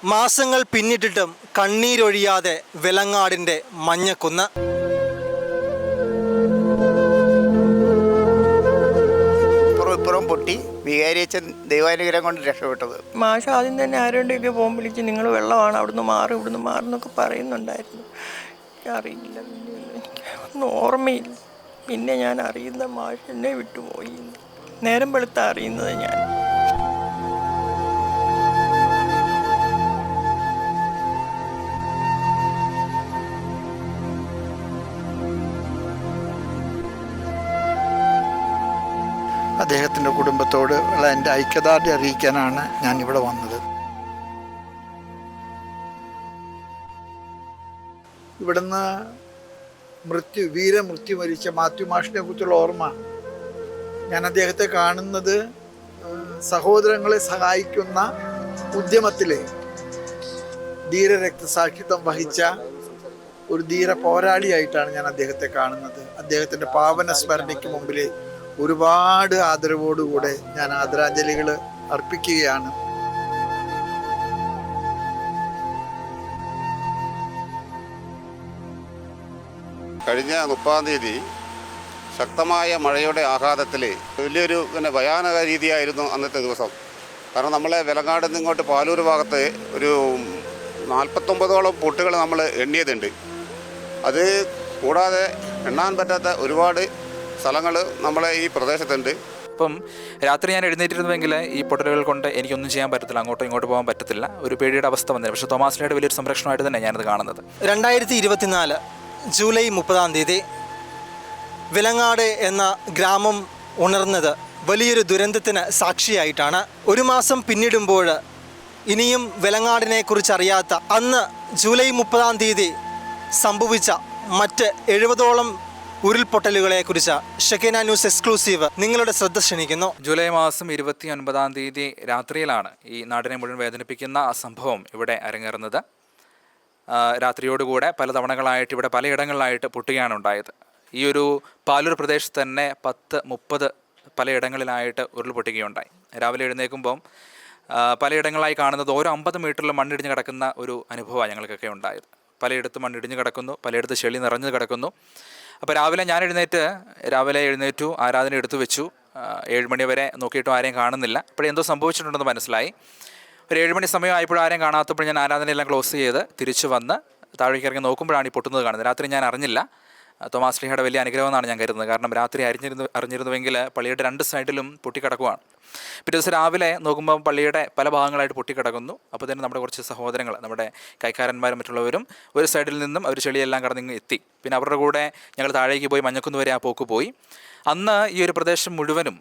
മാസങ്ങൾ പിന്നിട്ടിട്ടും കണ്ണീരൊഴിയാതെ വെലങ്ങാടിൻ്റെ മഞ്ഞക്കുന്ന്. ഇപ്പുറം പൊട്ടി വികാരിയച്ഛൻ ദൈവാനുഗ്രഹം കൊണ്ട് രക്ഷപ്പെട്ടത്. മാഷ് ആദ്യം തന്നെ ആരോടെയൊക്കെ ഫോൺ വിളിച്ച് നിങ്ങൾ വെള്ളമാണ് അവിടുന്ന് മാറി ഇവിടുന്ന് മാറുന്നൊക്കെ പറയുന്നുണ്ടായിരുന്നു. അറിയില്ല, ഒന്നും ഓർമ്മയില്ല. പിന്നെ ഞാൻ അറിയുന്ന മാഷ് എന്നെ വിട്ടുപോയി. നേരം വെളുത്ത അറിയുന്നത് ഞാൻ. അദ്ദേഹത്തിൻ്റെ കുടുംബത്തോട് ഉള്ള എൻ്റെ ഐക്യദാർഢ്യം അറിയിക്കാനാണ് ഞാനിവിടെ വന്നത്. ഇവിടുന്ന് വീരമൃത്യു മരിച്ച മാത്യു മാഷിനെ കുറിച്ചുള്ള ഓർമ്മ, ഞാൻ അദ്ദേഹത്തെ കാണുന്നത് സഹോദരങ്ങളെ സഹായിക്കുന്ന ഉദ്യമത്തിലെ ധീരരക്തസാക്ഷിത്വം വഹിച്ച ഒരു ധീര പോരാളിയായിട്ടാണ് ഞാൻ അദ്ദേഹത്തെ കാണുന്നത്. അദ്ദേഹത്തിൻ്റെ പാവന സ്മരണയ്ക്ക് മുമ്പിൽ ഒരുപാട് ആദരവോടുകൂടെ ഞാൻ ആദരാഞ്ജലികൾ അർപ്പിക്കുകയാണ്. കഴിഞ്ഞ 30-ാം തീയതി ശക്തമായ മഴയുടെ ആഘാതത്തിൽ വലിയൊരു ഭയാനക രീതിയായിരുന്നു അന്നത്തെ ദിവസം. കാരണം നമ്മളെ വെലങ്ങാട് നിന്ന് ഇങ്ങോട്ട് പാലൂർ ഭാഗത്ത് ഒരു 49ഓളം പൊട്ടുകൾ നമ്മൾ എണ്ണിയതുണ്ട്. അത് കൂടാതെ എണ്ണാൻ പറ്റാത്ത ഒരുപാട് സ്ഥലങ്ങൾ നമ്മളെ ഈ പ്രദേശത്തുണ്ട്. അപ്പം രാത്രി ഞാൻ എഴുന്നേറ്റിരുന്നുവെങ്കിൽ ഈ പൊട്ടലുകൾ കൊണ്ട് എനിക്കൊന്നും ചെയ്യാൻ പറ്റത്തില്ല, അങ്ങോട്ടും ഇങ്ങോട്ട് പോകാൻ പറ്റത്തില്ല, ഒരു പേടിയുടെ അവസ്ഥ വന്നില്ല. പക്ഷേ തോമാസ് ലീയുടെ വലിയൊരു സംരക്ഷണമായിട്ട് തന്നെ ഞാനത് കാണുന്നത്. 2024 ജൂലൈ 30-ാം തീയതി വെലങ്ങാട് എന്ന ഗ്രാമം ഉണർന്നത് വലിയൊരു ദുരന്തത്തിന് സാക്ഷിയായിട്ടാണ്. ഒരു മാസം പിന്നിടുമ്പോൾ ഇനിയും വെലങ്ങാടിനെ കുറിച്ച് അറിയാത്ത അന്ന് ജൂലൈ 30-ാം തീയതി സംഭവിച്ച മറ്റ് 70ഓളം ഉരുൾപൊട്ടലുകളെ കുറിച്ച് ഷെക്കീന ന്യൂസ് എക്സ്ക്ലൂസീവ് നിങ്ങളുടെ ശ്രദ്ധ ക്ഷണിക്കുന്നു. ജൂലൈ മാസം 29-ാം തീയതി രാത്രിയിലാണ് ഈ നാടിനെ മുഴുവൻ വേദനിപ്പിക്കുന്ന ആ സംഭവം ഇവിടെ അരങ്ങേറുന്നത്. രാത്രിയോടുകൂടെ പല തവണകളായിട്ട് ഇവിടെ പലയിടങ്ങളിലായിട്ട് പൊട്ടുകയാണ് ഉണ്ടായത്. ഈ ഒരു പാലൂർ പ്രദേശത്ത് തന്നെ 10-30 പലയിടങ്ങളിലായിട്ട് ഉരുൾപൊട്ടുകയുണ്ടായി. രാവിലെ എഴുന്നേൽക്കുമ്പം പലയിടങ്ങളായി കാണുന്നത് ഓരോ 50 മീറ്ററിൽ മണ്ണിടിഞ്ഞ് കിടക്കുന്ന ഒരു അനുഭവമാണ് ഞങ്ങൾക്കൊക്കെ ഉണ്ടായത്. പലയിടത്തും മണ്ണിടിഞ്ഞ് കിടക്കുന്നു, പലയിടത്ത് ചെളി നിറഞ്ഞ് കിടക്കുന്നു. അപ്പോൾ രാവിലെ എഴുന്നേറ്റു, ആരാധന എടുത്തു വെച്ചു. 7 മണി വരെ നോക്കിയിട്ടും ആരെയും കാണുന്നില്ല. അപ്പോൾ എന്തോ സംഭവിച്ചിട്ടുണ്ടെന്ന് മനസ്സിലായി. ഒരു 7 മണി സമയമായപ്പോൾ ആരെയും കാണാത്തപ്പോൾ ഞാൻ ആരാധനയെല്ലാം ക്ലോസ് ചെയ്ത് തിരിച്ചു വന്ന് താഴേക്ക് ഇറങ്ങി നോക്കുമ്പോഴാണ് ഈ പൊട്ടുന്നത് കാണുന്നത്. രാത്രി ഞാൻ അറിഞ്ഞില്ല. തോമാസ് ലീഹയുടെ വലിയ അനുഗ്രഹമെന്നാണ് ഞാൻ കരുതുന്നത്. കാരണം രാത്രി അറിഞ്ഞിരുന്നുവെങ്കിൽ പള്ളിയുടെ 2 സൈഡിലും പൊട്ടിക്കിടക്കുവാണ്. പിറ്റേ ദിവസം രാവിലെ നോക്കുമ്പോൾ പള്ളിയുടെ പല ഭാഗങ്ങളായിട്ട് പൊട്ടിക്കിടക്കുന്നു. അപ്പോൾ തന്നെ നമ്മുടെ കുറച്ച് സഹോദരങ്ങൾ, നമ്മുടെ കൈക്കാരന്മാരും മറ്റുള്ളവരും ഒരു സൈഡിൽ നിന്നും അവർ ചെളിയെല്ലാം കടന്നിങ്ങ് എത്തി. പിന്നെ അവരുടെ കൂടെ ഞങ്ങൾ താഴേക്ക് പോയി മഞ്ഞക്കുന്ന് വരെ ആ പോക്ക് പോയി. അന്ന് ഈ ഒരു പ്രദേശം മുഴുവനും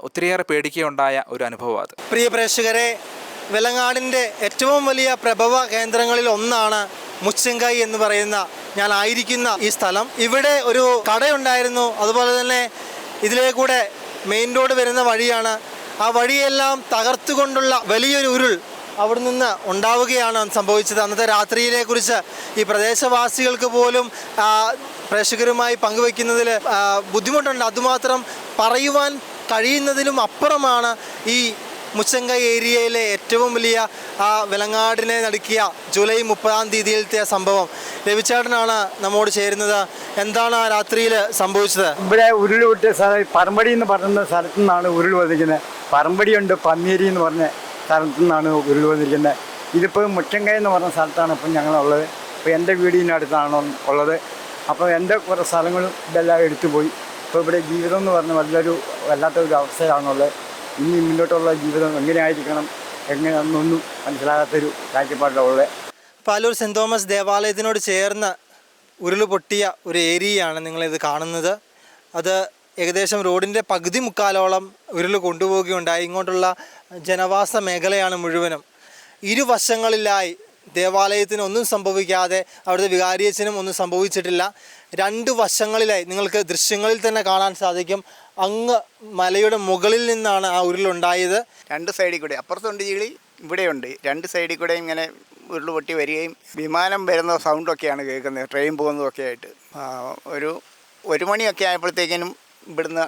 ഒത്തിരിയേറെ പേടിക്കുകയുണ്ടായ ഒരു അനുഭവം അത്. പ്രിയ പ്രേക്ഷകരെ, വെലങ്ങാടിൻ്റെ ഏറ്റവും വലിയ പ്രഭവ കേന്ദ്രങ്ങളിൽ ഒന്നാണ് മുച്ചങ്കൈ എന്ന് പറയുന്ന ഞാൻ ആയിരിക്കുന്ന ഈ സ്ഥലം. ഇവിടെ ഒരു കടയുണ്ടായിരുന്നു. അതുപോലെ തന്നെ ഇതിലേക്കൂടെ മെയിൻ റോഡ് വരുന്ന വഴിയാണ്. ആ വഴിയെല്ലാം തകർത്തുകൊണ്ടുള്ള വലിയൊരു ഉരുൾ അവിടെ നിന്ന് ഉണ്ടാവുകയാണ് സംഭവിച്ചത്. അന്നത്തെ രാത്രിയിലെ കുറിച്ച് ഈ പ്രദേശവാസികൾക്ക് പോലും പ്രേക്ഷകരുമായി പങ്കുവയ്ക്കുന്നതിൽ ബുദ്ധിമുട്ടുണ്ട്. അതുമാത്രം പറയുവാൻ കഴിയുന്നതിലും അപ്പുറമാണ് ഈ മുച്ചങ്കൈ ഏരിയയിലെ ഏറ്റവും വലിയ ആ വെലങ്ങാടിനെ നടുക്കിയ ജൂലൈ 30-ാം തീയതിയിലത്തെ സംഭവം. രവിചേട്ടനാണ് നമ്മോട് ചേരുന്നത്. എന്താണ് ആ രാത്രിയിൽ സംഭവിച്ചത്? ഇവിടെ ഉരുൾ പൊട്ടിയ സ്ഥലം പറമ്പടി എന്ന് പറയുന്ന സ്ഥലത്തു നിന്നാണ് ഉരുൾ വന്നിരിക്കുന്നത്. പറമ്പടിയുണ്ട്, പന്നേരി എന്ന് പറഞ്ഞ സ്ഥലത്തു നിന്നാണ് ഉരുൾ വന്നിരിക്കുന്നത്. ഇതിപ്പോൾ മുച്ചങ്കൈ എന്ന് പറഞ്ഞ സ്ഥലത്താണ് ഇപ്പം ഞങ്ങളുള്ളത്. ഇപ്പോൾ എൻ്റെ വീടിനടുത്താണ് ഉള്ളത്. അപ്പോൾ എൻ്റെ കുറേ സ്ഥലങ്ങളും ഇതെല്ലാം എടുത്തുപോയി. ഇപ്പോൾ ഇവിടെ ജീവിതം എന്ന് പറഞ്ഞ വല്ലാത്തൊരു അവസ്ഥയാണുള്ളത്. ഇനി മുന്നോട്ടുള്ള ജീവിതം എങ്ങനെയായിരിക്കണം, എങ്ങനെയാണെന്നൊന്നും മനസ്സിലാകാത്തൊരു കാഴ്ചപ്പാടിലുള്ളത്. പാലൂർ സെൻറ് തോമസ് ദേവാലയത്തിനോട് ചേർന്ന് ഉരുൾ പൊട്ടിയ ഒരു ഏരിയയാണ് നിങ്ങളിത് കാണുന്നത്. അത് ഏകദേശം റോഡിൻ്റെ പകുതി മുക്കാലോളം ഉരുൾ കൊണ്ടുപോവുകയുണ്ടായി. ഇങ്ങോട്ടുള്ള ജനവാസ മേഖലയാണ് മുഴുവനും. ഇരുവശങ്ങളിലായി ദേവാലയത്തിന് ഒന്നും സംഭവിക്കാതെ അവിടുത്തെ വികാരിയച്ഛനും ഒന്നും സംഭവിച്ചിട്ടില്ല. 2 വശങ്ങളിലായി നിങ്ങൾക്ക് ദൃശ്യങ്ങളിൽ തന്നെ കാണാൻ സാധിക്കും. അങ്ങ് മലയുടെ മുകളിൽ നിന്നാണ് ആ ഉരുളുണ്ടായത്. 2 സൈഡിൽ കൂടെ അപ്പുറത്തുണ്ട് ചീളി, ഇവിടെയുണ്ട്. 2 സൈഡിൽ കൂടെ ഇങ്ങനെ ഉരുൾ പൊട്ടി വരികയും വിമാനം വരുന്ന സൗണ്ടൊക്കെയാണ് കേൾക്കുന്നത്, ട്രെയിൻ പോകുന്നതൊക്കെ ആയിട്ട്. ഒരു 1 മണിയൊക്കെ ആയപ്പോഴത്തേക്കിനും ഇവിടുന്ന്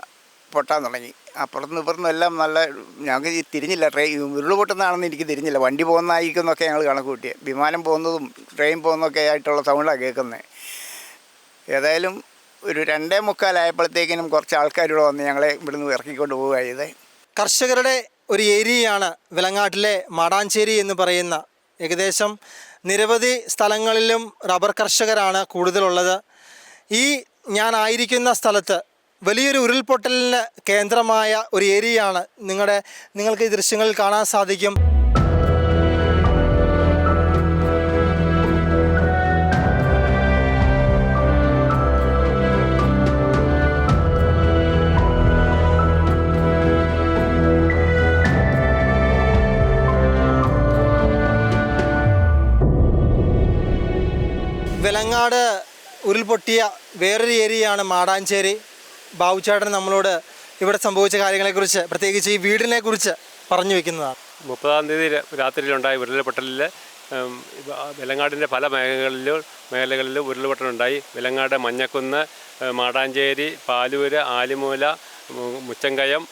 പൊട്ടാൻ തുടങ്ങി. അപ്പുറത്തുനിന്ന് ഇപ്പുറത്തുനിന്ന് എല്ലാം നല്ല ഞങ്ങൾക്ക് ഈ തിരിഞ്ഞില്ല ഉരുൾ പൊട്ടുന്നതാണെന്ന് എനിക്ക് തിരിഞ്ഞില്ല. വണ്ടി പോകുന്നതായിരിക്കും എന്നൊക്കെ ഞങ്ങൾ കണക്ക് കൂട്ടിയത്. വിമാനം പോകുന്നതും ട്രെയിൻ പോകുന്നതൊക്കെ ആയിട്ടുള്ള സൗണ്ടാണ് കേൾക്കുന്നത്. ഏതായാലും ഒരു 2:45 ആയപ്പോഴത്തേക്കിനും കുറച്ച് ആൾക്കാരിവിടെ വന്ന് ഞങ്ങളെ ഇവിടുന്ന് ഇറക്കിക്കൊണ്ട് പോവുക ചെയ്തേ. കർഷകരുടെ ഒരു ഏരിയയാണ് വിലങ്ങാട്ടിലെ മാടാഞ്ചേരി എന്ന് പറയുന്ന. ഏകദേശം നിരവധി സ്ഥലങ്ങളിലും റബ്ബർ കർഷകരാണ് കൂടുതലുള്ളത്. ഈ ഞാനായിരിക്കുന്ന സ്ഥലത്ത് വലിയൊരു ഉരുൾപൊട്ടലിന് കേന്ദ്രമായ ഒരു ഏരിയയാണ്. നിങ്ങൾക്ക് ഈ ദൃശ്യങ്ങളിൽ കാണാൻ സാധിക്കും. വിലങ്ങാട് ഉരുൾപൊട്ടിയ വേറൊരു ഏരിയയാണ് മാടാഞ്ചേരി. ബാബുചേട്ടൻ നമ്മളോട് ഇവിടെ സംഭവിച്ച കാര്യങ്ങളെക്കുറിച്ച്, പ്രത്യേകിച്ച് ഈ വീടിനെ കുറിച്ച് പറഞ്ഞു വെക്കുന്നതാണ്. 30-ാം തീയതി രാത്രിയിലുണ്ടായ ഉരുൾപൊട്ടലിൽ വിലങ്ങാടിൻ്റെ പല മേഖലകളിലും ഉരുൾപൊട്ടലുണ്ടായി. വിലങ്ങാട്, മഞ്ഞക്കുന്ന്, മാടാഞ്ചേരി, പാലൂര്, ആലിമൂല, മുച്ചങ്കയം,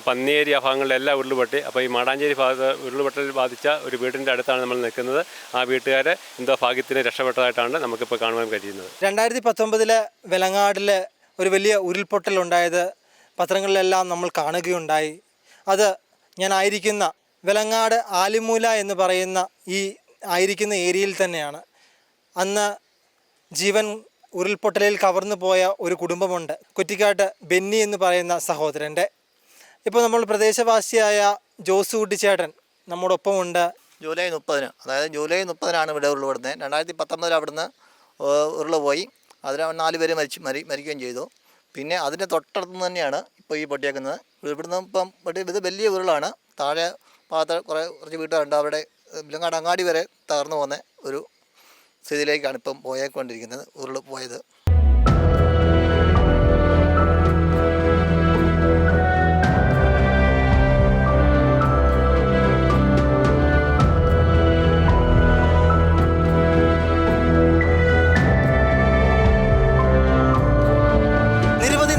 പന്നിയേരി ആ ഭാഗങ്ങളിലെല്ലാം ഉരുൾപൊട്ടി. അപ്പോൾ ഈ മാടാഞ്ചേരി ഭാഗത്ത് ഉരുൾപൊട്ടൽ ബാധിച്ച ഒരു വീടിൻ്റെ അടുത്താണ് നമ്മൾ നിൽക്കുന്നത്. ആ വീട്ടുകാർ എന്തോ ഭാഗ്യത്തിന് രക്ഷപ്പെട്ടതായിട്ടാണ് നമുക്കിപ്പോൾ കാണുവാൻ കഴിയുന്നത്. 2019 വിലങ്ങാടിൽ ഒരു വലിയ ഉരുൾപൊട്ടലുണ്ടായത് പത്രങ്ങളിലെല്ലാം നമ്മൾ കാണുകയുണ്ടായി. അത് ഞാനായിരിക്കുന്ന വിലങ്ങാട് ആലിമൂല എന്ന് പറയുന്ന ഈ ആയിരിക്കുന്ന ഏരിയയിൽ തന്നെയാണ്. അന്ന് ജീവൻ ഉരുൾപൊട്ടലിൽ കവർന്നു പോയ ഒരു കുടുംബമുണ്ട്, കുറ്റിക്കാട്ട് ബെന്നി എന്ന് പറയുന്ന സഹോദരൻ്റെ. ഇപ്പോൾ നമ്മൾ പ്രദേശവാസിയായ ജോസ് കുട്ടിച്ചേട്ടൻ നമ്മോടൊപ്പമുണ്ട്. ജൂലൈ 30-ന്, അതായത് ജൂലൈ 30-നാണ് ഇവിടെ ഉരുൾപൊടുന്നത്. 2019 അവിടുന്ന് ഉരുള് പോയി. അതിൽ 4 പേര് മരിക്കുകയും ചെയ്തു. പിന്നെ അതിൻ്റെ തൊട്ടടുത്ത് തന്നെയാണ് ഇപ്പോൾ ഈ പൊട്ടിയേക്കുന്നത്. ഇവിടുന്ന് ഇപ്പം ഇത് വലിയ ഉരുളാണ്. താഴെ ഭാഗത്ത് കുറച്ച് വീട്ടുകാരുണ്ട്. അവിടെ വിലങ്ങാട് അങ്ങാടി വരെ തകർന്നു പോകുന്ന ഒരു സ്ഥിതിയിലേക്കാണ് ഇപ്പം പോയേക്കൊണ്ടിരിക്കുന്നത്, ഉരുള് പോയത്.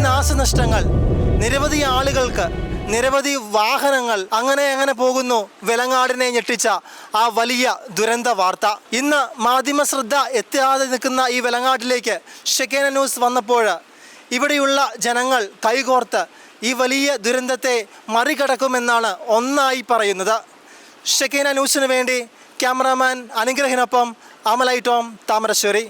നാശനഷ്ടങ്ങൾ, നിരവധി ആളുകൾക്ക്, നിരവധി വാഹനങ്ങൾ, അങ്ങനെ പോകുന്നു വിലങ്ങാടിനെ ഞെട്ടിച്ച ആ വലിയ ദുരന്ത വാർത്ത. ഇന്ന് മാധ്യമ ശ്രദ്ധ എത്താതെ നിൽക്കുന്ന ഈ വിലങ്ങാട്ടിലേക്ക് ഷെക്കേന ന്യൂസ് വന്നപ്പോൾ ഇവിടെയുള്ള ജനങ്ങൾ കൈകോർത്ത് ഈ വലിയ ദുരന്തത്തെ മറികടക്കുമെന്നാണ് ഒന്നായി പറയുന്നത്. ഷെക്കേന ന്യൂസിന് വേണ്ടി ക്യാമറാമാൻ അനുഗ്രഹിനൊപ്പം അമലൈ ടോം, താമരശ്ശേരി.